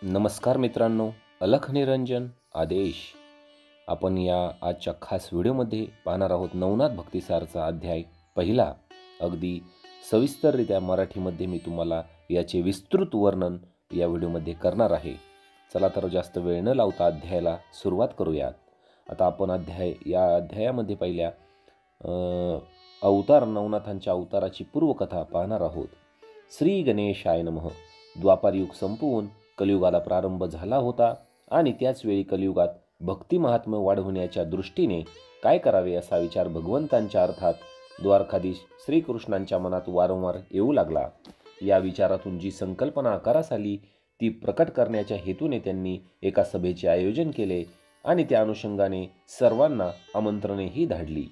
नमस्कार मित्रांनो, अलख निरंजन आदेश. आपण या आजच्या खास व्हिडिओमध्ये पाहणार आहोत नवनाथ भक्तिसारचा अध्याय पहिला. अगदी सविस्तररित्या मराठीमध्ये मी तुम्हाला याचे विस्तृत वर्णन या व्हिडिओमध्ये करणार आहे. चला तर जास्त वेळ न लावता अध्यायाला सुरुवात करूयात. आता आपण या अध्यायामध्ये पहिल्या अवतार नवनाथांच्या अवताराची पूर्वकथा पाहणार आहोत. श्री गणेशाय नमः. द्वापार युग संपवून कलियुगाला प्रारंभ झाला होता आणि त्याच वेळी कलियुगात भक्ती महात्म्य वाढवण्याच्या दृष्टीने काय करावे असा विचार भगवंतांच्या अर्थात द्वारकाधीश श्रीकृष्णांच्या मनात वारंवार येऊ लागला. या विचारातून जी संकल्पना आकारास आली ती प्रकट करण्याच्या हेतूने त्यांनी एका सभेचे आयोजन केले आणि त्या अनुषंगाने सर्वांना आमंत्रणेही धाडली.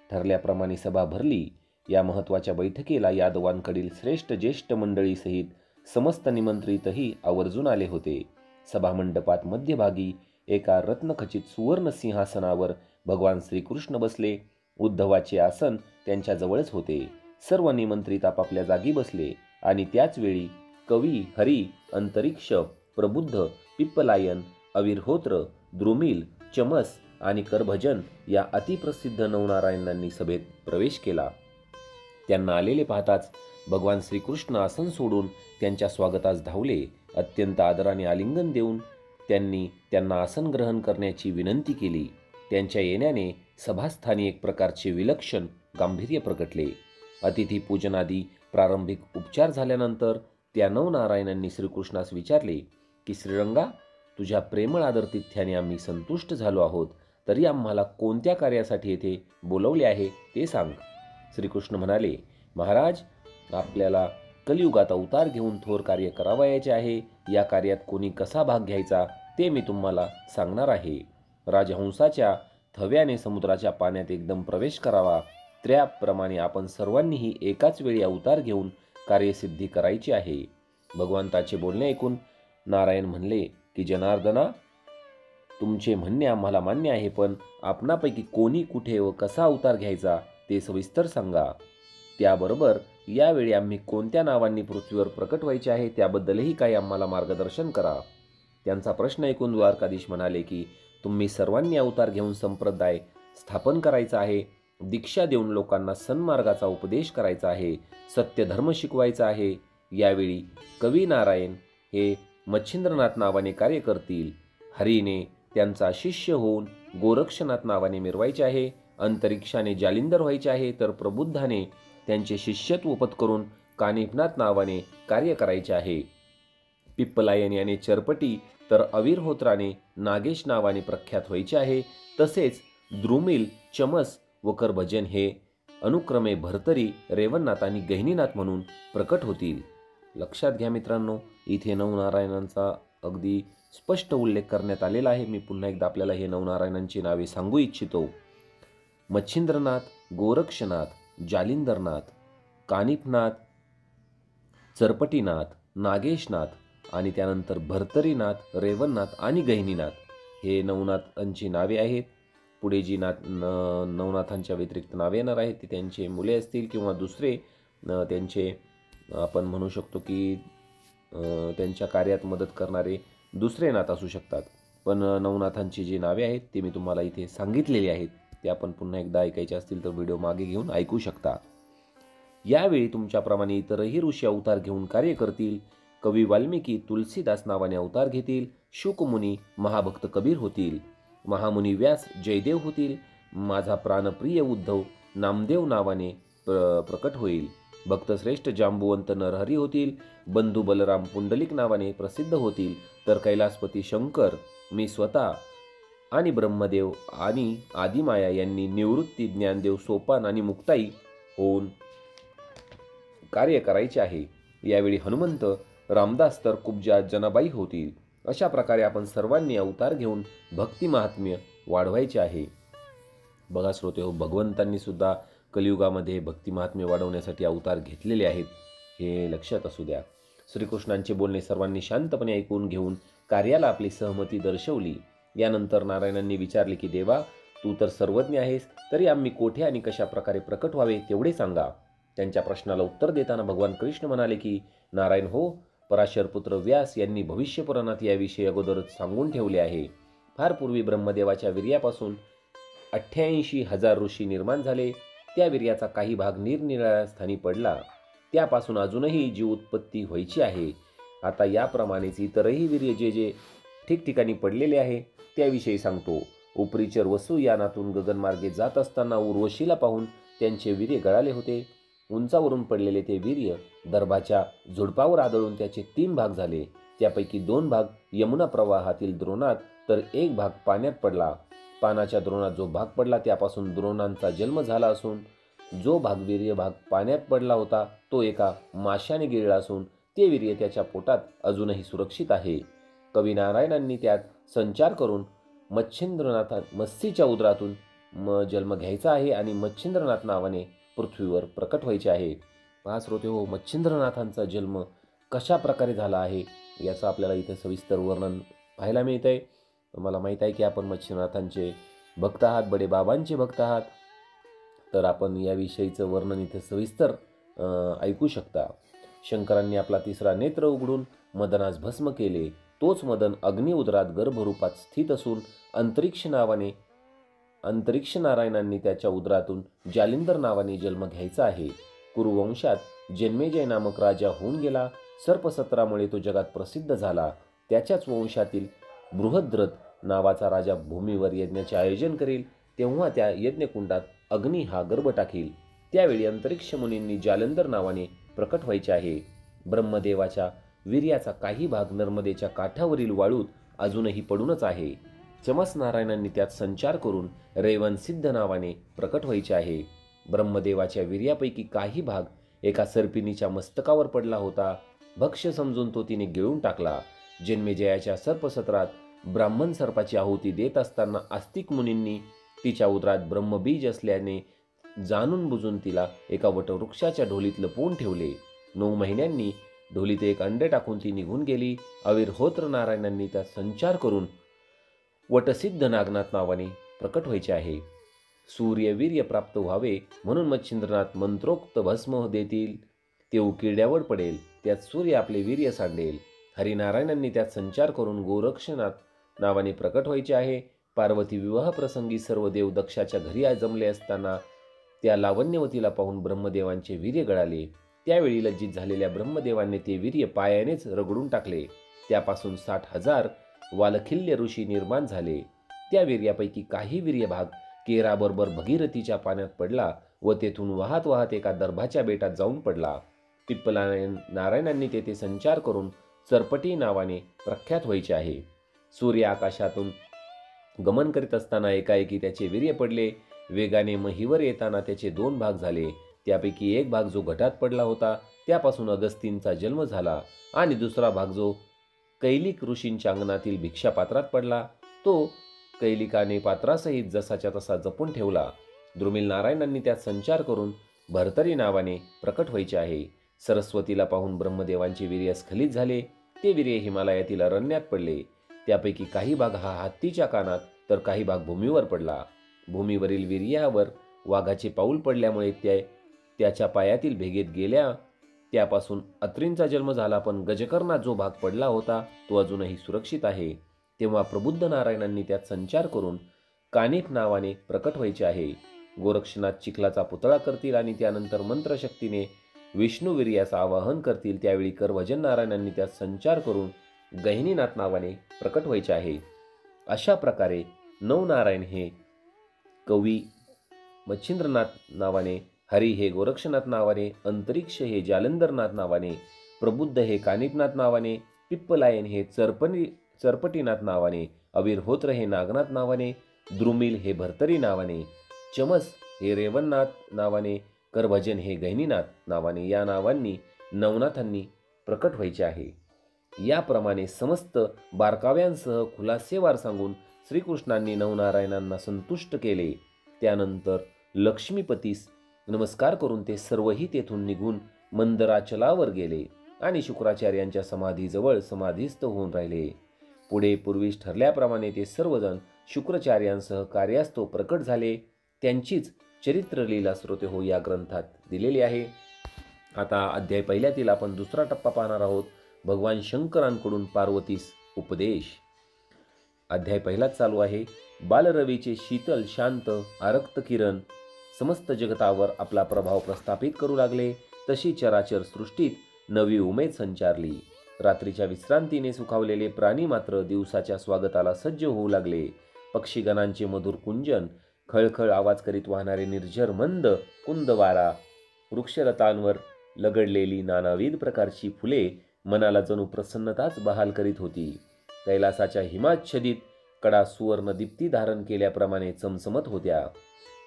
ठरल्याप्रमाणे सभा भरली. या महत्त्वाच्या बैठकीला यादवांकडील श्रेष्ठ ज्येष्ठ मंडळीसहित समस्त निमंत्रितही आवर्जून आले होते. सभामंडपात मध्यभागी एका रत्नखचित सुवर्ण सिंहासनावर भगवान श्रीकृष्ण बसले. उद्धवाचे आसन त्यांच्या जवळच होते. सर्व निमंत्रित आपापल्या जागी बसले आणि त्याच वेळी कवी, हरी, अंतरिक्ष, प्रबुद्ध, पिप्पलायन, अविर्होत्र, द्रुमिल, चमस आणि करभजन या अतिप्रसिद्ध नवनारायणांनी सभेत प्रवेश केला. त्यांना आलेले पाहताच भगवान श्रीकृष्ण आसन सोडून त्यांच्या स्वागतास धावले. अत्यंत आदराने आलिंगन देऊन त्यांना आसन ग्रहण करण्याची विनंती केली. त्यांच्या येण्याने सभास्थानी एक प्रकारचे विलक्षण गांभीर्य प्रकटले. अतिथी पूजनादी प्रारंभिक उपचार झाल्यानंतर त्या नवनारायणांनी श्रीकृष्णास विचारले की श्रीरंगा, तुझ्या प्रेमळ आदरातिथ्याने आम्ही संतुष्ट झालो आहोत, तरी आम्हाला कोणत्या कार्यासाठी येथे बोलवले आहे ते सांग. श्रीकृष्ण म्हणाले, महाराज, आपल्याला कलियुगात अवतार घेऊन थोर कार्य करावयाचे आहे. या कार्यात कोणी कसा भाग घ्यायचा ते मी तुम्हाला सांगणार आहे. राजहंसाच्या थव्याने समुद्राच्या पाण्यात एकदम प्रवेश करावा. त्याप्रमाणे आपण सर्वांनीही एकाच वेळी अवतार घेऊन कार्यसिद्धी करायची आहे. भगवंताचे बोलणे ऐकून नारायण म्हणले की जनार्दना, तुमचे म्हणणे आम्हाला मान्य आहे, पण आपणापैकी कोणी कुठे व कसा अवतार घ्यायचा ते सविस्तर सांगा. त्याबरोबर यावेळी आम्ही कोणत्या नावांनी पृथ्वीवर प्रकट व्हायचे आहे त्याबद्दलही काही आम्हाला मार्गदर्शन करा. त्यांचा प्रश्न ऐकून द्वारकाधीश म्हणाले की तुम्ही सर्वांनी अवतार घेऊन संप्रदाय स्थापन करायचा आहे, दीक्षा देऊन लोकांना सन्मार्गाचा उपदेश करायचा आहे, सत्य धर्म शिकवायचा आहे. यावेळी कवी नारायण हे मच्छिंद्रनाथ नावाने कार्य करतील. हरीने त्यांचा शिष्य होऊन गोरक्षनाथ नावाने मिरवायचे आहे. अंतरिक्षाने जालिंदर व्हायचे आहे, तर प्रबुद्धाने त्यांचे शिष्यत्व पत्करून कानिफनाथ नावाने कार्य करायचे आहे. पिप्पलायन याने चरपटी तर अविर्होत्राने नागेश नावाने प्रख्यात व्हायचे आहे. तसेच द्रुमिल, चमस व करभजन हे अनुक्रमे भर्तरी, रेवणनाथ आणि गहिनीनाथ म्हणून प्रकट होतील. लक्षात घ्या मित्रांनो, इथे नवनारायणांचा अगदी स्पष्ट उल्लेख करण्यात आलेला आहे. मी पुन्हा एकदा आपल्याला हे नवनारायणांची नावे सांगू इच्छितो. मच्छिंद्रनाथ, गोरक्षनाथ, जालिंदरनाथ, कानिफनाथ, चरपटीनाथ, नागेशनाथ आणि त्यानंतर भर्तरीनाथ, रेवणनाथ आणि गहिनीनाथ हे नवनाथांची नावे आहेत. पुढे जी नवनाथांच्या व्यतिरिक्त नावे येणार आहेत ती त्यांचे मुले असतील किंवा दुसरे त्यांचे आपण म्हणू शकतो की त्यांच्या कार्यात मदत करणारे दुसरे नाथ असू शकतात. पण नवनाथांची जी नावे आहेत ती मी तुम्हाला इथे सांगितलेली आहेत. ते आपण पुन्हा एकदा ऐकायचे असतील तर व्हिडिओ मागे घेऊन ऐकू शकता. यावेळी तुमच्याप्रमाणे इतरही ऋषी अवतार घेऊन कार्य करतील. कवी वाल्मिकी तुलसीदास नावाने अवतार घेतील. शुकमुनी महाभक्त कबीर होतील. महामुनी व्यास जयदेव होतील. माझा प्राणप्रिय उद्धव नामदेव नावाने प्रकट होईल. भक्तश्रेष्ठ जांबुवंत नरहरी होतील. बंधू बलराम पुंडलिक नावाने प्रसिद्ध होतील. तर कैलासपती शंकर, मी स्वतः आणि ब्रह्मदेव आणि आदिमाया यांनी निवृत्ती, ज्ञानदेव, सोपान आणि मुक्ताई होऊन कार्य करायचे आहे. यावेळी हनुमंत, रामदास तर कुब्जा जनाबाई होतील. अशा प्रकारे आपण सर्वांनी अवतार घेऊन भक्ती महात्म्य वाढवायचे आहे. बघा श्रोतेहो, भगवंतांनी सुद्धा कलियुगामध्ये भक्ती महात्म्य वाढवण्यासाठी अवतार घेतलेले आहेत, हे लक्षात असू द्या. श्रीकृष्णांचे बोलणे सर्वांनी शांतपणे ऐकून घेऊन कार्याला आपली सहमती दर्शवली. यानंतर नारायणांनी विचारले की देवा, तू तर सर्वज्ञ आहेस, तरी आम्ही कोठे आणि कशा प्रकारे प्रकट व्हावे तेवढे सांगा. त्यांच्या प्रश्नाला उत्तर देताना भगवान कृष्ण म्हणाले की नारायण हो, पराशरपुत्र व्यास यांनी भविष्यपुराणात याविषयी अगोदरच सांगून ठेवले आहे. फार पूर्वी ब्रह्मदेवाच्या वीर्यापासून 88,000 ऋषी निर्माण झाले. त्या वीर्याचा काही भाग निरनिराळ्या स्थानी पडला. त्यापासून अजूनही जीव उत्पत्ती व्हायची आहे. आता याप्रमाणेच इतरही वीर्य जे जे ठिकठिकाणी पडलेले आहे त्याविषयी सांगतो. उपरीचर वसू यानातून गगनमार्गे जात असताना उर्वशीला पाहून त्यांचे वीर्य गळाले होते. उंचावरून पडलेले ते वीर्य दर्भाच्या झुडपावर आदळून त्याचे 3 भाग झाले. त्यापैकी 2 भाग यमुना प्रवाहातील द्रोणात तर 1 भाग पाण्यात पडला. पानाच्या द्रोणात जो भाग पडला त्यापासून द्रोणांचा जन्म झाला असून जो भाग वीर्य भाग पाण्यात पडला होता तो एका माशाने गिळला असून ते वीर्य त्याच्या पोटात अजूनही सुरक्षित आहे. कवी नारायणांनी त्यात संचार करून मत्स्येंद्रनाथाच्या उदरातून जन्म घ्यायचा आहे आणि मच्छिंद्रनाथ नावाने पृथ्वीवर प्रकट व्हायचे आहे. पहा श्रोते हो, मच्छिंद्रनाथांचा जन्म कशा प्रकारे झाला आहे याचं आपल्याला इथे सविस्तर वर्णन पाहायला मिळत आहे. मला माहीत आहे की आपण मच्छिंद्रनाथांचे भक्त आहात, बडे बाबांचे भक्त आहात, तर आपण याविषयीचं वर्णन इथे सविस्तर ऐकू शकता. शंकरांनी आपला 3रा नेत्र उघडून मदनास भस्म केले. तोच मदन अग्नि उदरात गर्भरूपात स्थित असून अंतरिक्ष नारायणांनी त्याच्या उदरातून जालिंदर नावाने जन्म घ्यायचा आहे. कुरुवंशात जन्मेजय नामक राजा होऊन गेला. सर्पसत्रामुळे तो जगात प्रसिद्ध झाला. त्याच्याच वंशातील बृहद्रथ नावाचा राजा भूमीवर यज्ञाचे आयोजन करेल. तेव्हा त्या यज्ञकुंडात अग्नी हा गर्भ टाकील. त्यावेळी अंतरिक्ष मुनींनी जालंधर नावाने प्रकट व्हायचे आहे. ब्रह्मदेवाच्या वीर्याचा काही भाग नर्मदेच्या काठावरील वाळूत अजूनही पडूनच आहे. चमस नारायणांनी त्यात संचार करून रेवनसिद्ध नावाने प्रकट व्हायचे आहे. ब्रह्मदेवाच्या वीर्यापैकी काही भाग एका सर्पिणीच्या मस्तकावर पडला होता. भक्ष्य समजून तो तिने गिळून टाकला. जन्मेजयाच्या सर्पसत्रात ब्राह्मण सर्पाची आहुती देत असताना आस्तिक मुनींनी तिच्या उदरात ब्रह्मबीज असल्याने जाणून बुजून तिला एका वटवृक्षाच्या ढोलीत लपवून ठेवले. 9 महिन्यांनी ढोलीत एक अंडे टाकून ती निघून गेली. अविर्होत्र नारायणांनी त्यात संचार करून वटसिद्ध नागनाथ नावाने प्रकट व्हायचे आहे. सूर्यवीर्य प्राप्त व्हावे म्हणून मच्छिंद्रनाथ मंत्रोक्त भस्म देतील. ते उकिरड्यावर पडेल. त्यात सूर्य आपले वीर्य सांडेल. हरिनारायणांनी त्यात संचार करून गोरक्षनाथ नावाने प्रकट व्हायचे आहे. पार्वती विवाह प्रसंगी सर्व देव दक्षाच्या घरी जमले असताना त्या लावण्यवतीला पाहून ब्रह्मदेवांचे वीर्य गळाले. त्यावेळी लज्जित झालेल्या ब्रह्मदेवांनी ते वीर्य पायानेच रगडून टाकले. त्यापासून 60,000 वालखिल्य ऋषी निर्माण झाले. त्या वीर्यापैकी काही वीर्यभाग केराबरोबर भगीरथीच्या पाण्यात पडला व तेथून वाहत वाहत एका दर्भाच्या बेटात जाऊन पडला. नारायणांनी तेथे संचार करून चरपटी नावाने प्रख्यात व्हायचे आहे. सूर्य आकाशातून गमन करीत असताना एकाएकी त्याचे वीर्य पडले. वेगाने महिवर येताना त्याचे 2 भाग झाले. त्यापैकी एक भाग जो घटात पडला होता त्यापासून अगस्तींचा जन्म झाला आणि दुसरा भाग जो कैलिक ऋषींच्या अंगणातील भिक्षापात्रात पडला तो कैलिकाने पात्रासहित जसाच्या तसा जपून ठेवला. द्रुमिल नारायणांनी त्यात संचार करून भरतरी नावाने प्रकट व्हायचे आहे. सरस्वतीला पाहून ब्रह्मदेवांचे वीर्य स्खलित झाले. ते वीर्य हिमालयातील अरण्यात पडले. त्यापैकी काही भाग हा हत्तीच्या कानात तर काही भाग भूमीवर पडला. भूमीवरील वीर्यावर वाघाचे पाऊल पडल्यामुळे त्याच्या पायातील भेगेत गेल्या. त्यापासून अत्रींचा जन्म झाला. पण गजकर्णात जो भाग पडला होता तो अजूनही सुरक्षित आहे. तेव्हा प्रबुद्ध नारायणांनी त्यात संचार करून कानिफ नावाने प्रकट व्हायचे आहे. गोरक्षनाथ चिखलाचा पुतळा करतील आणि त्यानंतर मंत्रशक्तीने विष्णुवीर्याचं आवाहन करतील. त्यावेळी करभजन नारायणांनी त्यात संचार करून गहिनीनाथ नावाने प्रकट व्हायचे आहे. अशा प्रकारे नवनारायण हे कवी मच्छिंद्रनाथ नावाने, हरी हे गोरक्षनाथ नावाने, अंतरिक्ष हे जालंधरनाथ नावाने, प्रबुद्ध हे कानिफनाथ नावाने, पिप्पलायन हे चरपटीनाथ नावाने, अविर्होत्र हे नागनाथ नावाने, द्रुमिल हे भर्तरी नावाने, चमस हे रेवणनाथ नावाने, करभजन हे गहिनीनाथ नावाने या नावांनी नवनाथांनी प्रकट व्हायचे आहे. याप्रमाणे समस्त बारकाव्यांसह खुलासेवार सांगून श्रीकृष्णांनी नवनारायणांना संतुष्ट केले. त्यानंतर लक्ष्मीपतीस नमस्कार करून ते सर्वही तेथून निघून मंदराचलावर गेले आणि शुक्राचार्यांच्या समाधीजवळ समाधीस्थ होऊन राहिले. पुढे पूर्वीच ठरल्याप्रमाणे ते सर्वजण शुक्राचार्यांसह कार्यास्तव प्रकट झाले. त्यांचीच चरित्रलीला श्रोते हो या ग्रंथात दिलेली आहे. आता अध्याय पहिल्यातील आपण दुसरा टप्पा पाहणार आहोत. भगवान शंकरांकडून पार्वतीस उपदेश. अध्याय पहिलाच चालू आहे. बालरवीचे शीतल शांत आरक्त किरण समस्त जगतावर आपला प्रभाव प्रस्थापित करू लागले. तशी चराचर सृष्टीत नवी उमेद संचारली. रात्रीच्या विश्रांतीने सुखावलेले प्राणी मात्र दिवसाच्या स्वागताला सज्ज होऊ लागले. पक्षीगणांचे मधुर कुंजन, खळखळ आवाज करीत वाहणारे निर्झर मंद कुंद वारा, वृक्षलतांवर लगडलेली नानाविध प्रकारची फुले मनाला जणू प्रसन्नताच बहाल करीत होती. कैलासाच्या हिमाच्छदित कडा सुवर्ण दीप्ती धारण केल्याप्रमाणे चमचमत होत्या.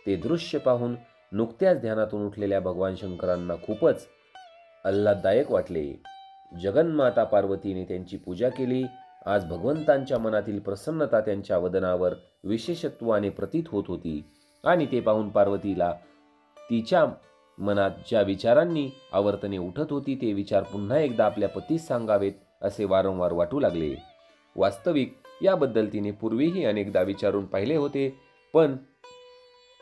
ते दृश्य पाहून नुकत्याच ध्यानातून उठलेल्या भगवान शंकरांना खूपच आल्हाददायक वाटले. जगन्माता पार्वतीने त्यांची पूजा केली. आज भगवंतांच्या मनातील प्रसन्नता त्यांच्या वदनावर विशेषत्वाने प्रतीत होत होती आणि ते पाहून पार्वतीला तिच्या मनात ज्या विचारांनी आवर्तने उठत होती ते विचार पुन्हा एकदा आपल्या पतीस सांगावेत असे वारंवार वाटू लागले. वास्तविक याबद्दल तिने पूर्वीही अनेकदा विचारून पाहिले होते, पण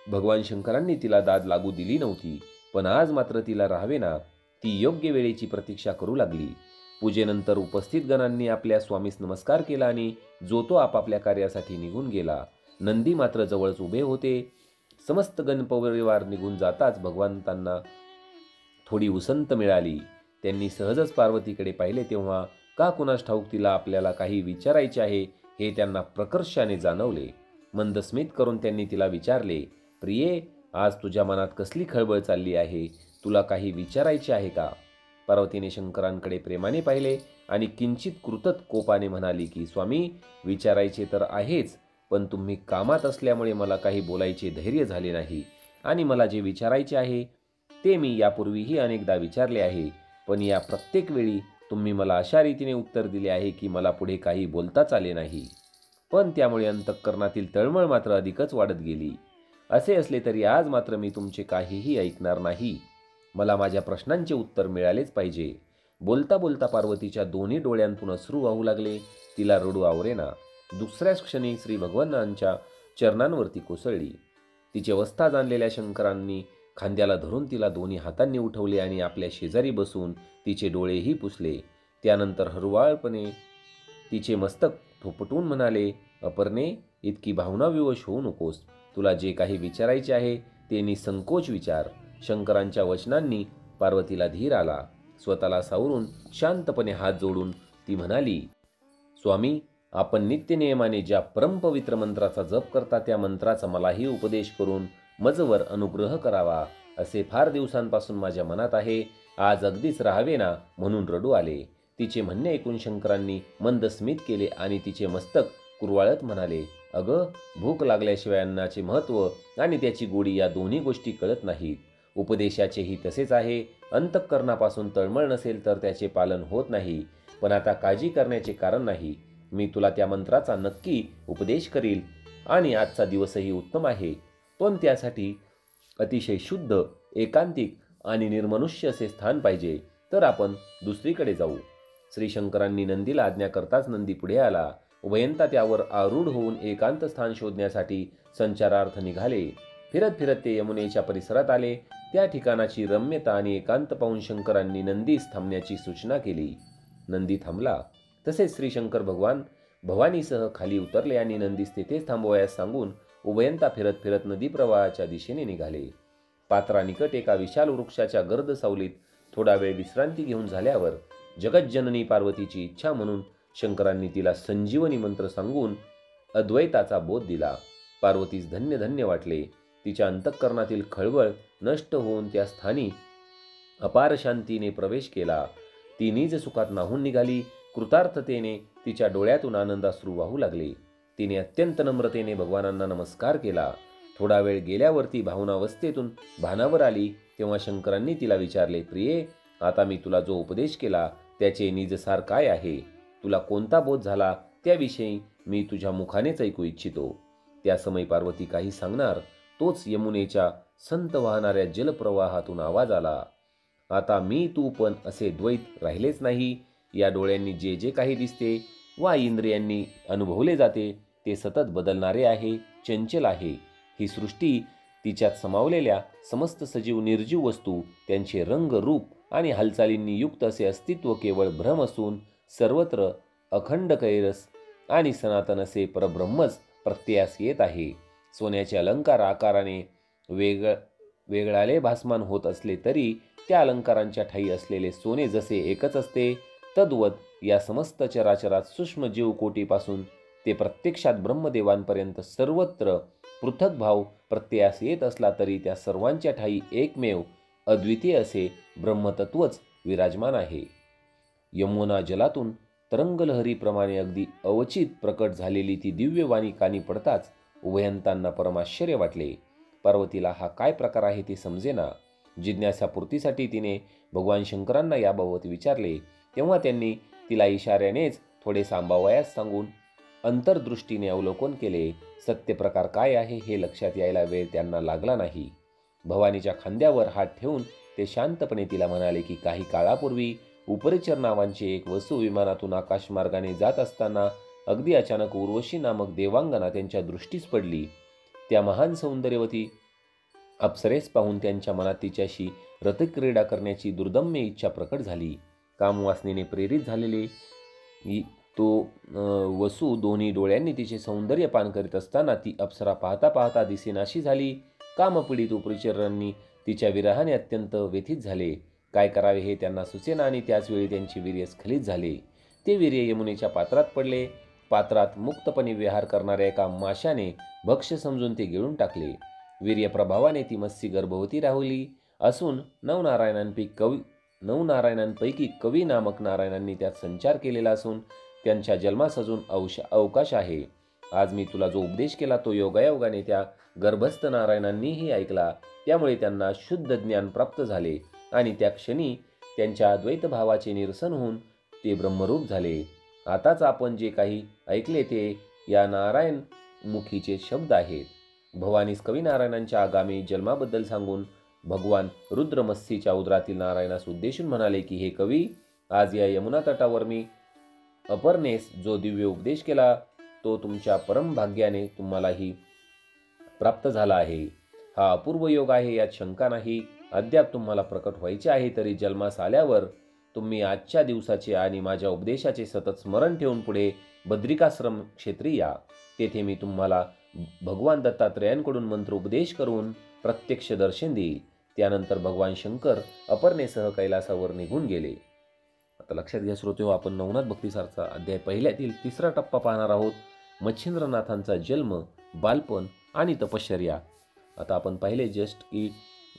भगवान शंकरांनी तिला दाद लागू दिली नव्हती. पण आज मात्र तिला राहावेना. ती योग्य वेळेची प्रतीक्षा करू लागली. पूजेनंतर उपस्थित गणांनी आपल्या स्वामीस नमस्कार केला आणि जो तो आपापल्या कार्यासाठी निघून गेला. नंदी मात्र जवळच उभे होते. समस्त गणपरिवार निघून जाताच भगवंतांना थोडी उसंत मिळाली. त्यांनी सहजच पार्वतीकडे पाहिले तेव्हा का कुणास ठाऊक तिला आपल्याला काही विचारायचे आहे हे त्यांना प्रकर्षाने जाणवले. मंदस्मित करून त्यांनी तिला विचारले, प्रिये, आज तुझ्या मनात कसली खळबळ चालली आहे? तुला काही विचारायचे आहे का? पार्वतीने शंकरांकडे प्रेमाने पाहिले आणि किंचित कृतत कोपाने म्हणाली की स्वामी, विचारायचे तर आहेच, पण तुम्ही कामात असल्यामुळे मला काही बोलायचे धैर्य झाले नाही. आणि मला जे विचारायचे आहे ते मी यापूर्वीही अनेकदा विचारले आहे, पण या प्रत्येक वेळी तुम्ही मला अशा रीतीने उत्तर दिले आहे की मला पुढे काही बोलताच आले नाही. पण त्यामुळे अंतःकरणातील तळमळ मात्र अधिकच वाढत गेली. असे असले तरी आज मात्र मी तुमचे काहीही ऐकणार नाही. मला माझ्या प्रश्नांचे उत्तर मिळालेच पाहिजे. बोलता बोलता पार्वतीच्या दोन्ही डोळ्यांतून अश्रू वाहू लागले. तिला रडू आवरेना. दुसऱ्याच क्षणी श्री भगवानांच्या चरणांवरती कोसळली. तिची अवस्था जाणलेल्या शंकरांनी खांद्याला धरून तिला दोन्ही हातांनी उठवले आणि आपल्या शेजारी बसून तिचे डोळेही पुसले. त्यानंतर हळुवारपणे तिचे मस्तक थोपटून म्हणाले, अपर्णे, इतकी भावनाविवश होऊ नकोस. तुला जे काही विचारायचे आहे ते निसंकोच विचार. शंकरांच्या वचनांनी पार्वतीला धीर आला. स्वतःला सावरून शांतपणे हात जोडून ती म्हणाली, स्वामी, आपण नित्यनियमाने ज्या परमपवित्र मंत्राचा जप करता त्या मंत्राचा मलाही उपदेश करून मजवर अनुग्रह करावा असे फार दिवसांपासून माझ्या मनात आहे. आज अगदीच राहावे ना म्हणून रडू आले. तिचे म्हणणे ऐकून शंकरांनी मंद स्मित केले आणि तिचे मस्तक कुरवाळत म्हणाले, अगं, भूक लागल्याशिवाय अन्नाचे महत्त्व आणि त्याची गोडी या दोन्ही गोष्टी कळत नाहीत. उपदेशाचेही तसेच आहे. अंतःकरणापासून तळमळ नसेल तर त्याचे पालन होत नाही. पण आता काळजी करण्याचे कारण नाही. मी तुला त्या मंत्राचा नक्की उपदेश करील आणि आजचा दिवसही उत्तम आहे. पण त्यासाठी अतिशय शुद्ध, एकांतिक आणि निर्मनुष्य असे स्थान पाहिजे. तर आपण दुसरीकडे जाऊ. श्री शंकरांनी नंदीला आज्ञा करताच नंदी पुढे आला. उभयंता त्यावर आरूढ होऊन एकांत स्थान शोधण्यासाठी संचारार्थ निघाले. फिरत फिरत ते यमुनेच्या परिसरात आले. त्या ठिकाणाची रम्यता आणि एकांत पाहून शंकरांनी नंदीस थांबण्याची सूचना केली. नंदी थांबला. तसेच श्री शंकर भगवान भवानीसह खाली उतरले आणि नंदीस तेथेच थांबवयास सांगून उभयंता फिरत फिरत नदी प्रवाहाच्या दिशेने निघाले. पात्रानिकट एका विशाल वृक्षाच्या गर्द सावलीत थोडा वेळ विश्रांती घेऊन झाल्यावर जगज्जननी पार्वतीची इच्छा म्हणून शंकरांनी तिला संजीवनी मंत्र सांगून अद्वैताचा बोध दिला. पार्वतीस धन्य धन्य वाटले. तिच्या अंतःकरणातील खळबळ नष्ट होऊन त्या स्थानी अपार शांतीने प्रवेश केला. ती निज सुखात नाहून निघाली. कृतार्थतेने तिच्या डोळ्यातून आनंदाश्रू वाहू लागले. तिने अत्यंत नम्रतेने भगवानांना नमस्कार केला. थोडा वेळ गेल्यावरती भावनावस्थेतून भानावर आली तेव्हा शंकरांनी तिला विचारले, प्रिये, आता मी तुला जो उपदेश केला त्याचे निजसार काय आहे? तुला कोणता बोध झाला त्याविषयी मी तुझ्या मुखानेच ऐकू इच्छितो. त्या समय पार्वती काही सांगणार तोच यमुनेच्या संत वाहणाऱ्या जलप्रवाहातून आवाज आला, आता मी तू पण असे द्वैत राहिलेच नाही. या डोळ्यांनी जे जे काही दिसते वा इंद्रियांनी अनुभवले जाते ते सतत बदलणारे आहे, चंचल आहे. ही सृष्टी, तिच्यात समावलेल्या समस्त सजीव निर्जीव वस्तू, त्यांचे रंग, रूप आणि हालचालींनी युक्त असे अस्तित्व केवळ भ्रम असून सर्वत्र अखंड कैरस आणि सनातन असे परब्रह्मच प्रत्ययास येत आहे. सोन्याचे अलंकार आकाराने वेगळाले भासमान होत असले तरी त्या अलंकारांच्या ठायी असलेले सोने जसे एकच असते, तद्वत या समस्त चराचरात सूक्ष्म जीव कोटीपासून ते प्रत्यक्षात ब्रह्मदेवांपर्यंत सर्वत्र पृथक भाव प्रत्ययास येत असला तरी त्या सर्वांच्या ठायी एकमेव अद्वितीय असे ब्रह्मतत्वच विराजमान आहे. यमुना जलातून तरंगलहरीप्रमाणे अगदी अवचित प्रकट झालेली ती दिव्यवाणी कानी पडताच उभयंतांना परमाश्चर्य वाटले. पार्वतीला हा काय प्रकार आहे ते समजेना. जिज्ञासापूर्तीसाठी तिने भगवान शंकरांना याबाबत विचारले. तेव्हा त्यांनी तिला इशाऱ्यानेच थोडे सांभावयास सांगून अंतर्दृष्टीने अवलोकन केले. सत्य प्रकार काय आहे हे लक्षात यायला वेळ त्यांना लागला नाही. भवानीच्या खांद्यावर हात ठेवून ते शांतपणे तिला म्हणाले की काही काळापूर्वी उपरिचर नावांचे एक वसू विमानातून आकाशमार्गाने जात असताना अगदी अचानक उर्वशी नामक देवांगना त्यांच्या दृष्टीस पडली. त्या महान सौंदर्यवती अप्सरेस पाहून त्यांच्या मनात तिच्याशी रतिक्रीडा करण्याची दुर्दम्य इच्छा प्रकट झाली. कामवासनेने प्रेरित झालेले तो वसू दोन्ही डोळ्यांनी तिचे सौंदर्य पान करीत असताना ती अप्सरा पाहता पाहता दिसेनाशी झाली. कामपीडित उपरिचरांनी तिच्या विरहाने अत्यंत व्यथित झाले. काय करावे हे त्यांना सुचेना आणि त्याचवेळी त्यांचे वीर्य स्खलित झाले. ते वीर्य यमुनेच्या पात्रात पडले. पात्रात मुक्तपणे विहार करणाऱ्या एका माशाने भक्ष्य समजून ते गिळून टाकले. वीर्यप्रभावाने ती मत्स्य गर्भवती राहिली असून नवनारायणांपैकी कवी नामक नारायणांनी त्यात संचार केलेला असून त्यांच्या जन्मास अजून अवकाश आहे. आज मी तुला जो उपदेश केला तो योगायोगाने त्या गर्भस्थ नारायणांनीही ऐकला. त्यामुळे त्यांना शुद्ध ज्ञान प्राप्त झाले आणि त्या क्षणी त्यांच्या द्वैत भावाचे निरसन होऊन ते ब्रह्मरूप झाले. आताच आपण जे काही ऐकले ते या नारायण मुखीचे शब्द आहेत. भवानीस कवी नारायणांच्या आगामी जन्माबद्दल सांगून भगवान रुद्रमत्सीच्या उदरातील नारायणास उद्देशून म्हणाले की हे कवी, आज या यमुना तटावर मी अपर्णेस जो दिव्य उपदेश केला तो तुमच्या परम भाग्याने तुम्हालाही प्राप्त झाला आहे. हा अपूर्व योग आहे, यात शंका नाही. अद्याप तुम्हाला प्रकट व्हायचे आहे तरी जन्मास आल्यावर तुम्ही आजच्या दिवसाचे आणि माझ्या उपदेशाचे सतत स्मरण ठेवून पुढे बद्रिकाश्रम क्षेत्री या. तेथे मी तुम्हाला भगवान दत्तात्रेयांकडून मंत्र उपदेश करून प्रत्यक्ष दर्शन देईल. त्यानंतर भगवान शंकर अपर्णेसह कैलासावर निघून गेले. आता लक्षात घ्या श्रोतेहो, आपण नवनाथ भक्तीसारचा अध्याय पहिल्यातील 3रा टप्पा पाहणार आहोत. मच्छिंद्रनाथांचा जन्म, बालपण आणि तपश्चर्या. आता आपण पाहिले जस्ट की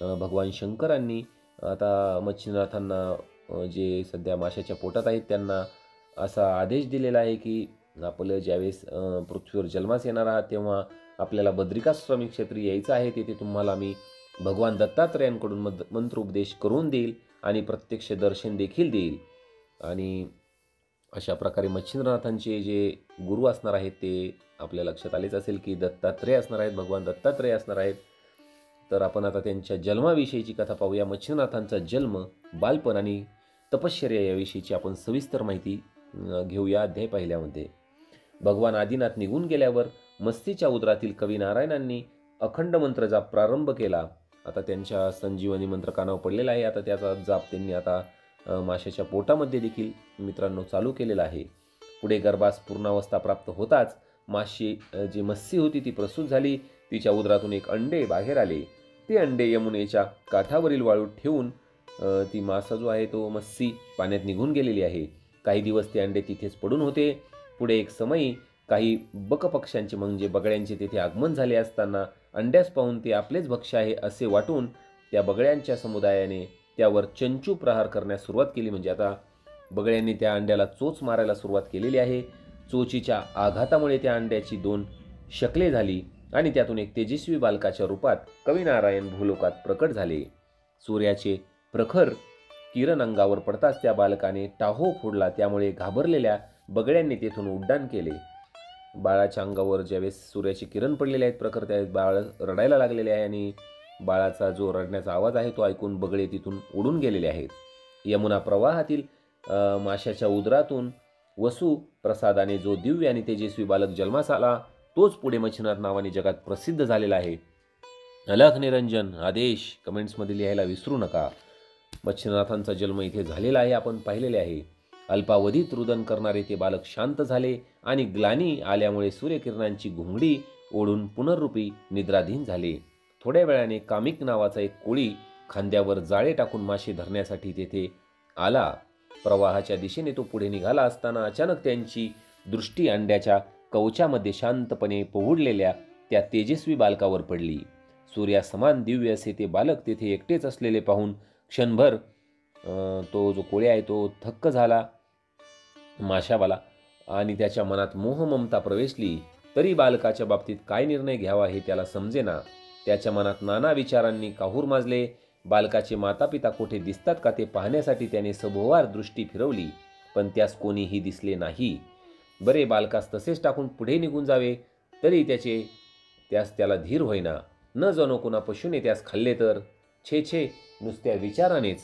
भगवान शंकरांनी आता मच्छिंद्रनाथांना जे सध्या माशाच्या पोटात आहेत त्यांना असा आदेश दिलेला आहे की आपलं ज्यावेळेस पृथ्वीवर जन्मास येणार आहात तेव्हा आपल्याला बद्रिकाश्रमी क्षेत्री यायचं आहे. तिथे तुम्हाला मी भगवान दत्तात्रेयांकडून मंत्र उपदेश करून देईल आणि प्रत्यक्ष दर्शन देखील देईल. आणि अशा प्रकारे मच्छिंद्रनाथांचे जे गुरु असणार आहेत ते आपल्या लक्षात आलेच असेल की दत्तात्रेय असणार आहेत, भगवान दत्तात्रेय असणार आहेत. तर आपण आता त्यांच्या जन्माविषयीची कथा पाहूया. मच्छिंद्रनाथांचा जन्म, बालपण आणि तपश्चर्या याविषयीची आपण सविस्तर माहिती घेऊया अध्याय पहिल्यामध्ये. भगवान आदिनाथ निघून गेल्यावर मस्तीच्या उदरातील कवी नारायणांनी अखंड मंत्र जाप प्रारंभ केला. आता त्यांच्या संजीवनी मंत्र कानावर पडलेला आहे. आता त्याचा जाप त्यांनी आता माशाच्या पोटामध्ये देखील मित्रांनो चालू केलेला आहे. पुढे गर्भास पूर्णावस्था प्राप्त होताच माशी जी मत्स्य होती ती प्रसूत झाली. तिच्या उदरातून एक अंडे बाहेर आले. ते अंडे यमुनेच्या काठावरील वाळूत ठेवून ती मासा जो आहे तो मत्स्य पाण्यात निघून गेलेली आहे. काही दिवस ते अंडे तिथेच पडून होते. पुढे एक समयी काही बकपक्ष्यांचे म्हणजे बगड्यांचे तेथे आगमन झाले असताना अंड्यास पाहून ते आपलेच भक्ष्य आहे असे वाटून त्या बगड्यांच्या समुदायाने त्यावर चंचू प्रहार करण्यास सुरुवात केली. म्हणजे आता बगड्यांनी त्या अंड्याला चोच मारायला सुरुवात केलेली आहे. चोचीच्या आघातामुळे त्या अंड्याची 2 शकले झाली आणि त्यातून एक तेजस्वी बालकाच्या रूपात कवीनारायण भूलोकात प्रकट झाले. सूर्याचे प्रखर किरण अंगावर पडताच त्या बालकाने टाहो फोडला. त्यामुळे घाबरलेल्या बगड्यांनी तेथून उड्डाण केले. बाळाच्या अंगावर ज्यावेळेस सूर्याचे किरण पडलेले आहेत प्रखर, त्यावेळेस बाळ रडायला लागलेले आहे आणि बाळाचा जो रडण्याचा आवाज आहे तो ऐकून बगळे तिथून उडून गेलेले आहेत. यमुना प्रवाहातील माशाच्या उदरातून वसु प्रसादाने जो दिव्य आणि तेजस्वी बालक जन्मास आला तोच पुढे मच्छिंद्रनाथ नावाने जगात प्रसिद्ध झालेला आहे. अलख निरंजन आदेश कमेंट्समध्ये लिहायला विसरू नका. मच्छिंद्रनाथांचा जन्म इथे झालेला आहे, आपण पाहिलेले आहे. अल्पावधीत रुदन करणारे ते बालक शांत झाले आणि ग्लानी आल्यामुळे सूर्यकिरणांची घुंगडी ओढून पुनर्रूपी निद्राधीन झाले. थोड्या वेळाने कामिक नावाचा एक कोळी खांद्यावर जाळे टाकून मासे धरण्यासाठी तेथे आला. प्रवाहाच्या दिशेने तो पुढे निघाला असताना अचानक त्यांची दृष्टी अंड्याच्या कवचामध्ये शांतपणे पोहुडलेल्या त्या तेजस्वी बालकावर पडली. सूर्यासमान दिव्य असे ते बालक तेथे एकटेच असलेले पाहून क्षणभर तो जो कोळी आहे तो थक्क झाला माशावाला, आणि त्याच्या मनात मोहममता प्रवेशली. तरी बालकाच्या बाबतीत काय निर्णय घ्यावा हे त्याला समजेना. त्याच्या मनात नाना विचारांनी काहूर माजले. बालकाचे मातापिता कोठे दिसतात का ते पाहण्यासाठी त्याने सभोवार दृष्टी फिरवली, पण त्यास कोणीही दिसले नाही. बरे, बालकास तसेच टाकून पुढे निघून जावे तरी त्याला धीर होईना. न जाणो कोणा पशुने त्यास खाल्ले तर. छे छे, नुसत्या विचारानेच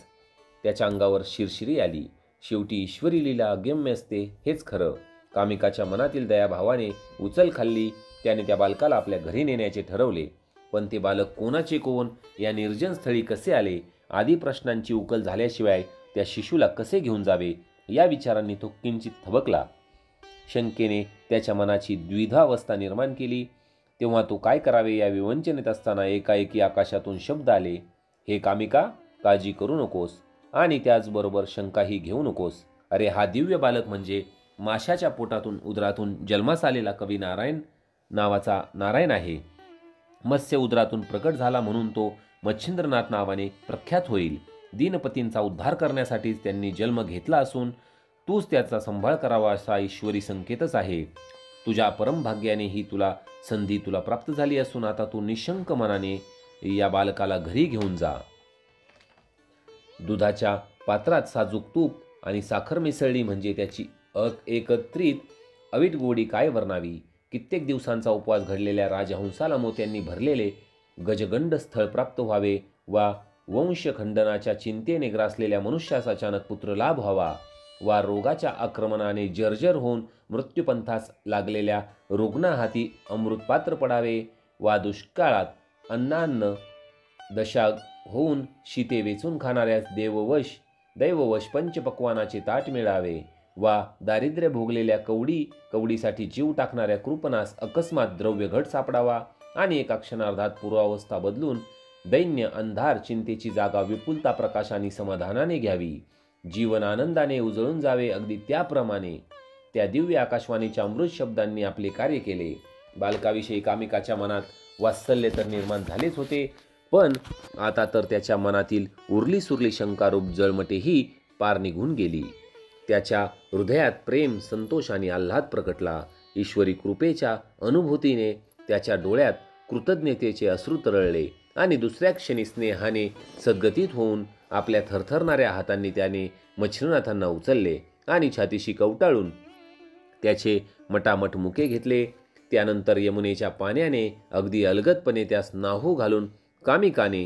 त्याच्या अंगावर शिरशिरी आली. शेवटी ईश्वरी लीला अगम्य असते हेच खरं. कामिकाच्या मनातील दयाभावाने उचल खाल्ली. त्याने त्या बालकाला आपल्या घरी नेण्याचे ठरवले. पण ते बालक कोणाचे कोण, या निर्जन स्थळी कसे आले, आदी प्रश्नांची उकल झाल्याशिवाय त्या शिशूला कसे घेऊन जावे, या विचारांनी तो किंचित थबकला. शंकेने त्याच्या मनाची द्विधावस्था निर्माण केली. तेव्हा तो काय करावे या विवंचनेत असताना एकाएकी आकाशातून शब्द आले, हे कामिका, काळजी करू नकोस आणि त्याचबरोबर शंकाही घेऊ नकोस. अरे, हा दिव्य बालक म्हणजे माशाच्या पोटातून उदरातून जन्मास आलेला कवी नारायण नावाचा नारायण आहे. मत्स्य उदरातून प्रकट झाला म्हणून तो मच्छिंद्रनाथ नावाने प्रख्यात होईल. दीनपतींचा उद्धार करण्यासाठीच त्यांनी जन्म घेतला असून तूच त्याचा सांभाळ करावा असा ईश्वरी संकेतच आहे. तुझ्या परमभाग्याने ही संधी तुला प्राप्त झाली असून आता तू निशंक मनाने या बालकाला घरी घेऊन जा. दुधाच्या पात्रात साजूक तूप आणि साखर मिसळली म्हणजे त्याची एकत्रित अवीट गोडी काय वर्णावी. कित्येक दिवसांचा उपवास घडलेल्या राजहंसाला मोत्यांनी भरलेले गजगंड स्थळ प्राप्त व्हावे, वा वंशखंडनाच्या चिंतेने ग्रासलेल्या मनुष्यास अचानक पुत्रलाभ व्हावा, वा रोगाच्या आक्रमणाने जर्जर होऊन मृत्यूपंथास लागलेल्या रुग्णा हाती अमृतपात्र पडावे, वा दुष्काळात अन्नान्न दशा होऊन शीते वेचून खाणाऱ्यास दैववश पंचपक्वानाचे ताट मिळावे, वा दारिद्र्य भोगलेल्या कवडीसाठी जीव टाकणाऱ्या कृपणास अकस्मात द्रव्यघट सापडावा आणि एका क्षणार्धात पूर्वावस्था बदलून दैन्य अंधार चिंतेची जागा विपुलता प्रकाशाने समाधानाने घ्यावी, जीवन आनंदाने उजळून जावे. अगदी त्याप्रमाणे त्या दिव्य आकाशवाणीच्या अमृत शब्दांनी आपले कार्य केले. बालकाविषयी कामिकाच्या मनात वात्सल्य तर निर्माण झालेच होते, पण आता तर त्याच्या मनातील उरली सुरली शंकारूप जळमटेही पार निघून गेली. त्याच्या हृदयात प्रेम, संतोष आणि आल्हाद प्रकटला. ईश्वरी कृपेच्या अनुभूतीने त्याच्या डोळ्यात कृतज्ञतेचे अश्रू तरळले आणि दुसऱ्या क्षणी स्नेहाने सद्गतीत होऊन आपल्या थरथरणाऱ्या हातांनी त्याने मच्छिंद्रनाथांना उचलले आणि छातीशी कवटाळून त्याचे मटामट मुके घेतले. त्यानंतर यमुनेच्या पाण्याने अगदी अलगदपणे त्यास नाहू घालून कामिकाने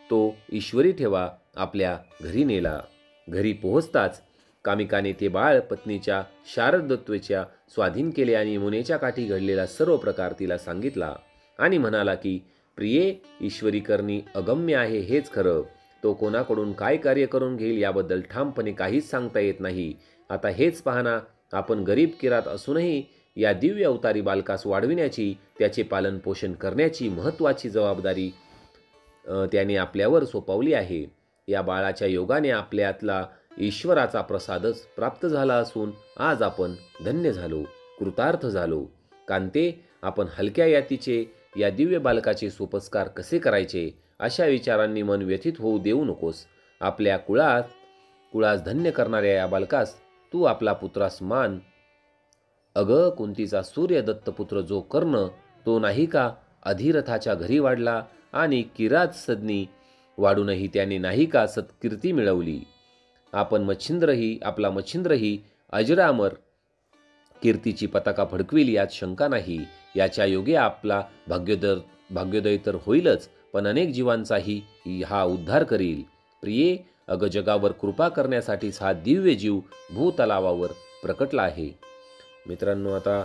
तो ईश्वरी ठेवा आपल्या घरी नेला. घरी पोहोचताच कामिकाने ते बाळ पत्नीच्या शारदत्वेच्या स्वाधीन केले आणि यमुनेच्या काठी घडलेला सर्व प्रकार तिला सांगितला आणि म्हणाला की प्रिये, ईश्वरी करणी अगम्य आहे हेच खरं. तो कोणाकडून काय कार्य करून घेईल याबद्दल ठामपणे काहीच सांगता येत नाही. आता हेच पाहना, आपण गरीब किरात असूनही या दिव्य अवतारी बालकास वाढविण्याची, त्याचे पालन पोषण करण्याची महत्त्वाची जबाबदारी त्याने आपल्यावर सोपवली आहे. या बाळाच्या योगाने आपल्यातला ईश्वराचा प्रसादच प्राप्त झाला असून आज आपण धन्य झालो, कृतार्थ झालो. कांते, आपण हलक्या यातीचे या दिव्य बालकाचे सोपस्कार कसे करायचे अशा विचारांनी मन व्यथित होऊ देऊ नकोस. आपल्या कुळास धन्य करणाऱ्या या बालकास तू आपला पुत्रास मान. अग कुंतीचा सूर्यदत्त पुत्र जो कर्ण, तो नाही का अधिरथाच्या घरी वाढला आणि किरात सदनी वाढूनही त्याने नाही का सत्कीर्ती मिळवली. आपला मच्छिंद्रही अजरामर कीर्तीची पताका फडकविली यात शंका नाही. याच्या योगे आपला भाग्योदय तर होईलच, पण अनेक जीवांचाही हा उद्धार करील. प्रिये, अग जगावर कृपा करण्यासाठीच हा दिव्य जीव भूतलावावर प्रकटला आहे. मित्रांनो, आता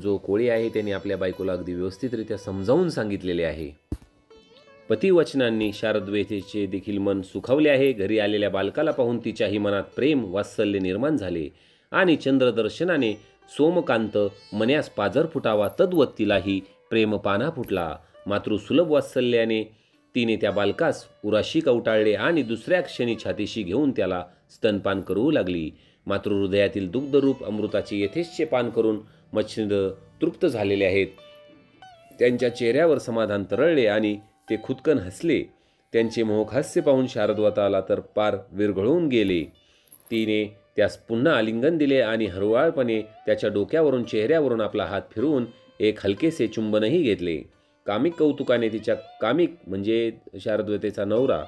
जो कोळी आहे त्याने आपल्या बायकोला अगदी व्यवस्थितरित्या समजावून सांगितलेले आहे. पतिवचनांनी शारद्वेतेचे देखील मन सुखावले आहे. घरी आलेल्या बालकाला पाहून तिच्याही मनात प्रेम वात्सल्य निर्माण झाले आणि चंद्रदर्शनाने सोमकांत मन्यास पाजर फुटावा तद्वत तिलाही प्रेमपाना फुटला. मातृसुलभ वात्सल्याने तिने त्या बालकास उराशी कवटाळले आणि दुसऱ्या क्षणी छातीशी घेऊन त्याला स्तनपान करू लागली. मातृहृदयातील दुग्धरूप अमृताचे यथेच्छ पान करून मच्छिंद्र तृप्त झालेले आहेत. त्यांच्या चेहऱ्यावर समाधान तरळले आणि ते खुदकन हसले. त्यांचे मोहक हास्य पाहून शारद्वताला तर पार विरघळून गेले. तिने त्यास पुन्हा आलिंगन दिले आणि हळूवारपणे त्याच्या डोक्यावरून चेहऱ्यावरून आपला हात फिरवून एक हलकेसे चुंबनही घेतले. कामिक कौतुकाने कामिक म्हणजे शारद्वतेचा नवरा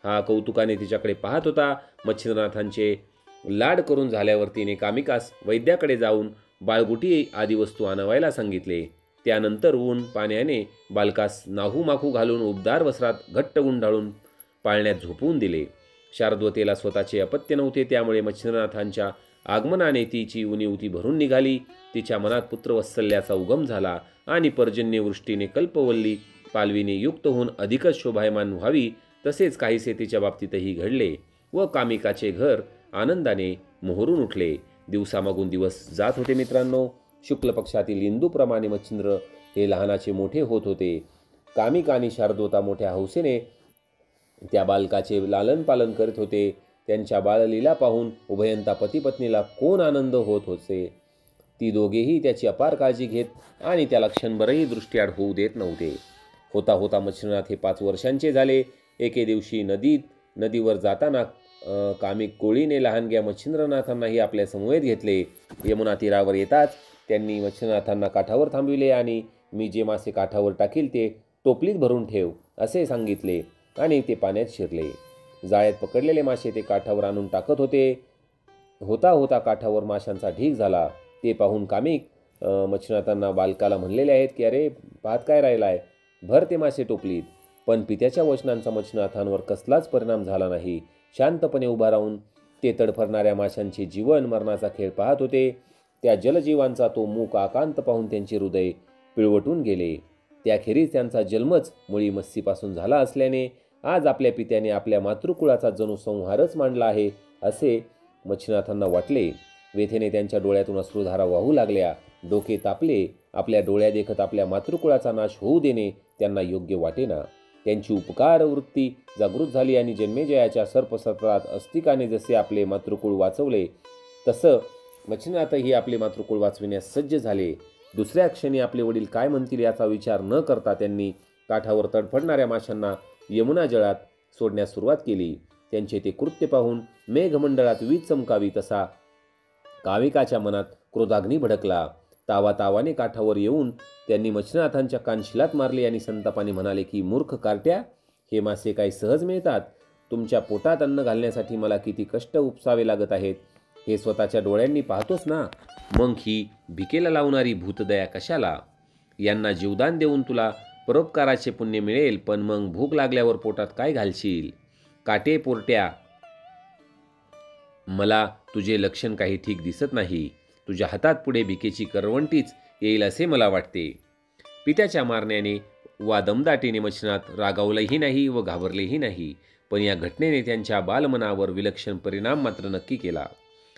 हा कौतुकाने तिच्याकडे पाहत होता. मच्छिंद्रनाथांचे लाड करून झाल्यावर तिने कामिकास वैद्याकडे जाऊन बाळगुटी आदी वस्तू आणावायला सांगितले. त्यानंतर ऊन पाण्याने बालकास नाहूमाखू घालून उबदार वस्त्रात घट्ट गुंडाळून पाळण्यात झोपवून दिले. शारद्वतेला स्वतःचे अपत्य नव्हते, त्यामुळे मच्छिंद्रनाथांच्या आगमनाने तिची उनीउती भरून निघाली. तिच्या मनात पुत्रवत्सल्याचा उगम झाला आणि पर्जन्यवृष्टीने कल्पवल्ली पालवीने युक्त होऊन अधिकच शोभायमान व्हावी तसेच काहीसे तिच्या बाबतीतही घडले व कामिकाचे घर आनंदाने मोहरून उठले. दिवसामागून दिवस जात होते मित्रांनो. शुक्ल पक्षातील इंदूप्रमाणे मच्छिंद्र हे लहानाचे मोठे होत होते. कामिक आणि शारद्वता मोठ्या हौसेने त्या बालकाचे लालन पालन करीत होते. त्यांच्या बाललीला पाहून उभयंता पतीपत्नीला कोण आनंद होत होते. ती दोघेही त्याची अपार काळजी घेत आणि त्याला क्षणभरही दृष्टीआड होऊ देत नव्हते. होता होता मच्छिंद्रनाथ हे 5 वर्षांचे झाले. एके दिवशी नदीवर जाताना कामिक कोळीने लहानग्या मच्छिंद्रनाथांनाही आपल्या समवेत घेतले. यमुना तीरावर येताच त्यांनी मच्छिंद्रनाथांना काठावर थांबविले आणि मी जे मासे काठावर टाकील ते टोपलीत भरून ठेव असे सांगितले आणि ते पाण्यात शिरले. जाळ्यात पकडलेले मासे ते काठावर आणून टाकत होते. होता होता काठावर माशांचा ढीग झाला. ते पाहून कामिक मच्छिंद्रनाथांना बालकाला म्हणलेले आहेत की अरे पाहत काय राहिलाय, भर ते मासे टोपलीत. पण पित्याच्या वचनांचा मच्छिंद्रनाथांवर कसलाच परिणाम झाला नाही. शांतपणे उभा राहून ते तडफडणाऱ्या माशांचे जीवन मरणाचा खेळ पाहत होते. त्या जलजीवांचा तो मूक आकांत पाहून त्यांचे हृदय पिळवटून गेले. त्याखेरीज त्यांचा जन्मच मुळी मत्स्यीपासून झाला असल्याने आज आपल्या पित्याने आपल्या मातृकुळाचा जणू संहारच मांडला आहे असे मच्छिंद्रनाथांना वाटले. व्यथेने त्यांच्या डोळ्यातून अश्रुधारा वाहू लागल्या. डोके तापले. आपल्या डोळ्या देखत आपल्या मातृकुळाचा नाश होऊ देणे त्यांना योग्य वाटेना. त्यांची उपकार वृत्ती जागृत झाली आणि जन्मेजयाच्या सर्पसत्रात अस्तिकाने जसे आपले मातृकुळ वाचवले तसं मच्छिंद्रनाथही आपले मातृकुळ वाचविण्यास सज्ज झाले. दुसऱ्या क्षणी आपले वडील काय म्हणतील याचा विचार न करता त्यांनी काठावर तडफडणाऱ्या माशांना यमुना जळात सोडण्यास सुरुवात केली. त्यांचे ते कृत्य पाहून मेघमंडळात वीज चमकावी तसा कामिकाच्या मनात क्रोधाग्नी भडकला. तावातावाने काठावर येऊन त्यांनी मच्छिंद्रनाथांच्या कानशिलात मारले आणि संतापाने म्हणाले की मूर्ख कार्ट्या, हे मासे काय सहज मिळतात? तुमच्या पोटात अन्न घालण्यासाठी मला किती कष्ट उपसावे लागत आहेत हे स्वतःच्या डोळ्यांनी पाहतोस ना. मग ही भिकेला लावणारी भूतदया कशाला? यांना जीवदान देऊन तुला परोपकाराचे पुण्य मिळेल, पण मग भूक लागल्यावर पोटात काय घालशील? काटे पोरट्या, मला तुझे लक्षण काही ठीक दिसत नाही. तुझ्या हातात पुढे भिकेची करवंटीच येईल असे मला वाटते. पित्याच्या मारण्याने वा दमदाटीने मच्छिंद्रनाथ रागावलेही नाही व घाबरलेही नाही, पण या घटनेने त्यांच्या बालमनावर विलक्षण परिणाम मात्र नक्की केला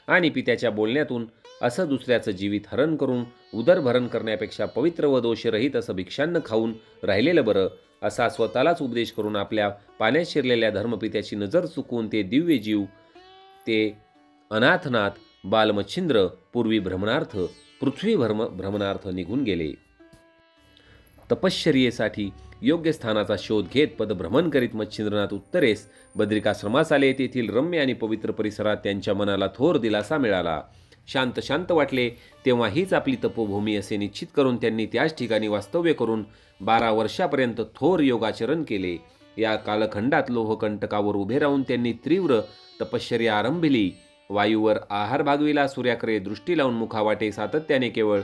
आणि पित्याच्या बोलण्यातून असं दुसऱ्याचं जीवित हरण करून उदरभरण करण्यापेक्षा पवित्र व दोषरहित असं भिक्षान्न खाऊन राहिलेलं बरं असा स्वतःलाच उपदेश करून आपल्या पाण्यात शिरलेल्या धर्मपित्याची नजर चुकवून ते दिव्य जीव, ते अनाथनाथ बालमच्छिंद्र पूर्वी भ्रमणार्थ पृथ्वी भ्रमणार्थ निघून गेले. तपश्चर्येसाठी योग्य स्थानाचा शोध घेत पदभ्रमण करीत मच्छिंद्रनाथ उत्तरेस बद्रिकाश्रमास आले. तेथील रम्य आणि पवित्र परिसरात त्यांच्या मनाला थोर दिलासा मिळाला. शांत शांत वाटले. तेव्हा हीच आपली तपोभूमी असे निश्चित करून त्यांनी त्याच ठिकाणी वास्तव्य करून 12 वर्षापर्यंत थोर योगाचरण केले. या कालखंडात लोहकंटकावर उभे राहून त्यांनी तीव्र तपश्चर्या आरंभिली. वायूवर आहार भागविला. सूर्याकडे दृष्टी लावून मुखावाटे सातत्याने केवळ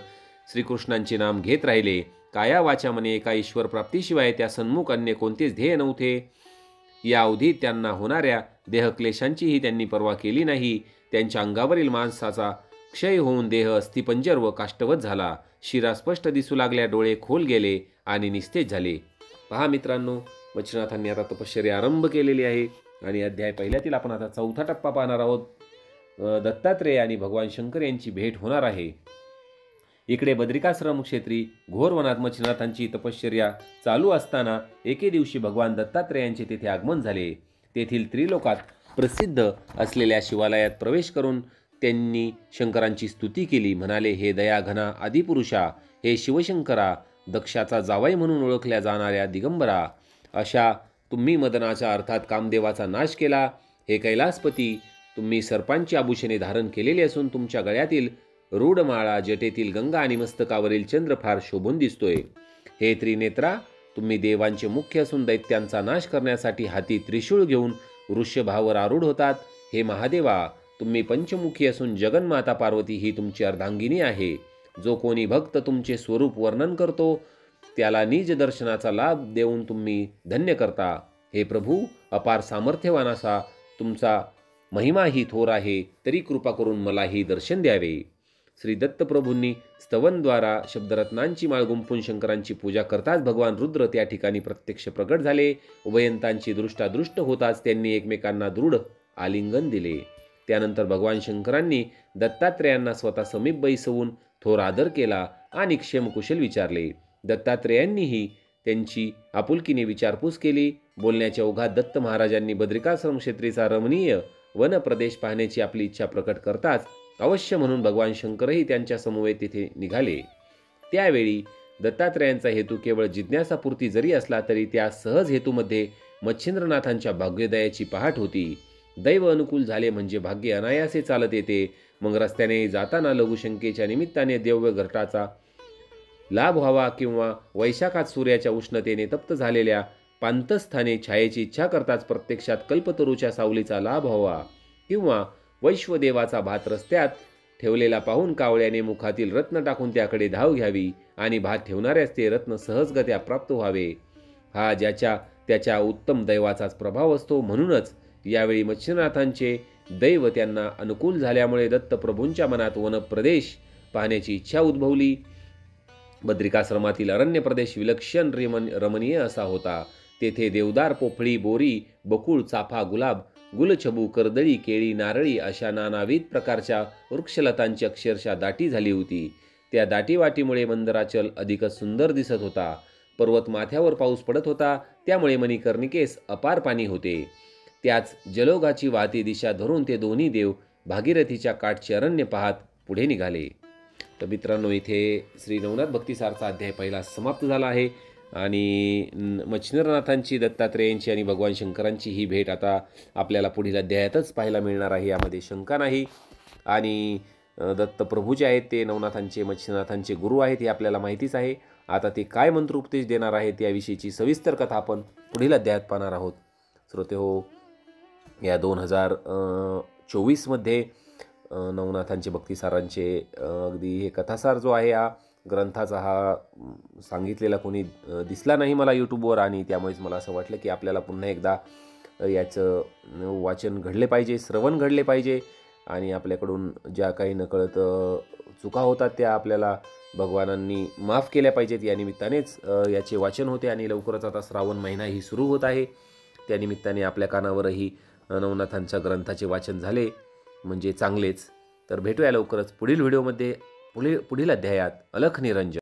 श्रीकृष्णांचे नाम घेत राहिले. काया वाचा मने एका ईश्वर प्राप्तीशिवाय त्या सन्मुख अन्य कोणतेच ध्येय नव्हते. या अवधीत त्यांना होणाऱ्या देहक्लेशांचीही त्यांनी पर्वा केली नाही. त्यांच्या अंगावरील मांसाचा क्षय होऊन देह अस्थिपंजर व काष्टवत झाला. शिरा स्पष्ट दिसू लागल्या. डोळे खोल गेले आणि निस्तेज झाले. पहा मित्रांनो, मच्छिंद्रनाथांनी आता तपश्चर्या आरंभ केलेली आहे आणि अध्याय पहिल्यातील आपण आता चौथा टप्पा पाहणार आहोत. दत्तात्रेय आणि भगवान शंकर यांची भेट होणार आहे. इकडे बद्रिकाश्रम क्षेत्री घोर वनात मच्छिंद्रनाथांची तपश्चर्या चालू असताना एके दिवशी भगवान दत्तात्रेयांचे तेथे आगमन झाले. तेथील त्रिलोकात प्रसिद्ध असलेल्या शिवालयात प्रवेश करून त्यांनी शंकरांची स्तुती केली. म्हणाले, हे दयाघना आदिपुरुषा, हे शिवशंकरा, दक्षाचा जावई म्हणून ओळखल्या जाणाऱ्या दिगंबरा, अशा तुम्ही मदनाच्या अर्थात कामदेवाचा नाश केला. हे कैलासपती, तुम्ही सर्पांची आभूषणे धारण केलेली असून तुमच्या गळ्यातील रूढमाळा, जटेतील गंगा आणि मस्तकावरील चंद्र फार शोभून दिसतोय. हे त्रिनेत्रा, तुम्ही देवांचे मुख्य असून दैत्यांचा नाश करण्यासाठी हाती त्रिशूळ घेऊन वृषभावर आरूढ होतात. हे महादेवा, तुम्ही पंचमुखी असून जगन्माता पार्वती ही तुमची अर्धांगिनी आहे. जो कोणी भक्त तुमचे स्वरूप वर्णन करतो त्याला निज दर्शनाचा लाभ देऊन तुम्ही धन्य करता. हे प्रभू, अपार सामर्थ्यवान असा तुमचा महिमाही थोर आहे, तरी कृपा करून मलाही दर्शन द्यावे. श्री दत्तप्रभूंनी स्तवनद्वारा शब्दरत्नांची माळ गुंफून शंकरांची पूजा करताच भगवान रुद्र त्या ठिकाणी प्रत्यक्ष प्रकट झाले. उभयंतांची दृष्टादृष्ट होताच त्यांनी एकमेकांना दृढ आलिंगन दिले. त्यानंतर भगवान शंकरांनी दत्तात्रेयांना स्वतः समीप बैसवून थोर आदर केला आणि क्षेमकुशल विचारले. दत्तात्रेयांनीही त्यांची आपुलकीने विचारपूस केली. बोलण्याच्या ओघात दत्त महाराजांनी बद्रिकाश्रम क्षेत्रीचा रमणीय वन प्रदेश पाहण्याची आपली इच्छा प्रकट करताच अवश्य म्हणून भगवान शंकरही त्यांच्या समवेत तिथे निघाले. त्यावेळी दत्तात्रेयांचा हेतू केवळ जिज्ञासापूर्ती जरी असला तरी त्या सहज हेतूमध्ये मच्छिंद्रनाथांच्या भाग्योदयाची पहाट होती. दैव अनुकूल झाले म्हणजे भाग्य अनायासे चालत येते. मग रस्त्याने जाताना लघुशंकेच्या निमित्ताने दिव्य घटाचा लाभ व्हावा किंवा वैशाखात सूर्याच्या उष्णतेने तप्त झालेल्या पांतस्थाने छायेची इच्छा करताच प्रत्यक्षात कल्पतरूच्या सावलीचा लाभ व्हावा किंवा वैश्वदेवाचा भात रस्त्यात ठेवलेला पाहून कावळ्याने मुखातील रत्न टाकून त्याकडे धाव घ्यावी आणि भात ठेवणाऱ्यास ते रत्न सहजगत्या प्राप्त व्हावे, हा ज्याच्या त्याच्या उत्तम दैवाचाच प्रभाव असतो. म्हणूनच यावेळी मच्छिंद्रनाथांचे दैव त्यांना अनुकूल झाल्यामुळे दत्तप्रभूंच्या मनात वनप्रदेश पाहण्याची इच्छा उद्भवली. बद्रिकाश्रमातील अरण्य प्रदेश विलक्षण रमणीय असा होता. तेथे देवदार, पोफळी, बोरी, बकुळ, चाफा, गुलाब, गुलछबू, कर्दळी, केळी, नारळी अशा नानाविध प्रकारच्या वृक्षलतांची अक्षरशः दाटी झाली होती. त्या दाटीवाटीमुळे मंदराचल अधिकच सुंदर दिसत होता. पर्वत माथ्यावर पाऊस पडत होता, त्यामुळे मणिकर्णिकेस अपार पाणी होते. त्याच जलोगाची वाहती दिशा धरून ते दोन्ही देव भागीरथीच्या काठचे अरण्य पाहत पुढे निघाले. तर मित्रांनो, इथे श्री नवनाथ भक्तिसारचा अध्याय पहिला समाप्त झाला आहे आणि मच्छिंद्रनाथांची, दत्तात्रेयांची आणि भगवान शंकरांची ही भेट आता आपल्याला पुढील अध्यायातच पाहायला मिळणार आहे, यामध्ये शंका नाही. आणि दत्तप्रभू जे आहेत ते नवनाथांचे, मच्छिंद्रनाथांचे गुरु आहेत हे आपल्याला माहितीच आहे. आता ते काय मंत्रोपदेश देणार आहेत याविषयीची सविस्तर कथा आपण पुढील अध्यायात पाहणार आहोत. श्रोतेहो, या 2024मध्ये नवनाथांचे भक्तिसारांचे अगदी हे कथासार जो आहे या ग्रंथाचा हा सांगितलेला कोणी दिसला नाही मला यूट्यूबवर, आणि त्यामुळेच मला असं वाटलं की आपल्याला पुन्हा एकदा याचं वाचन घडले पाहिजे, श्रवण घडले पाहिजे आणि आपल्याकडून ज्या काही नकळत चुका होतात त्या आपल्याला भगवानांनी माफ केल्या पाहिजेत. या निमित्तानेच याचे वाचन होते आणि लवकरच आता श्रावण महिनाही सुरू होत आहे. त्यानिमित्ताने आपल्या कानावरही नवनाथांच्या ग्रंथाचे वाचन झाले म्हणजे चांगलेच. तर भेटूया लवकरच पुढील व्हिडिओमध्ये पुढील अध्यायात. अलख निरंजन.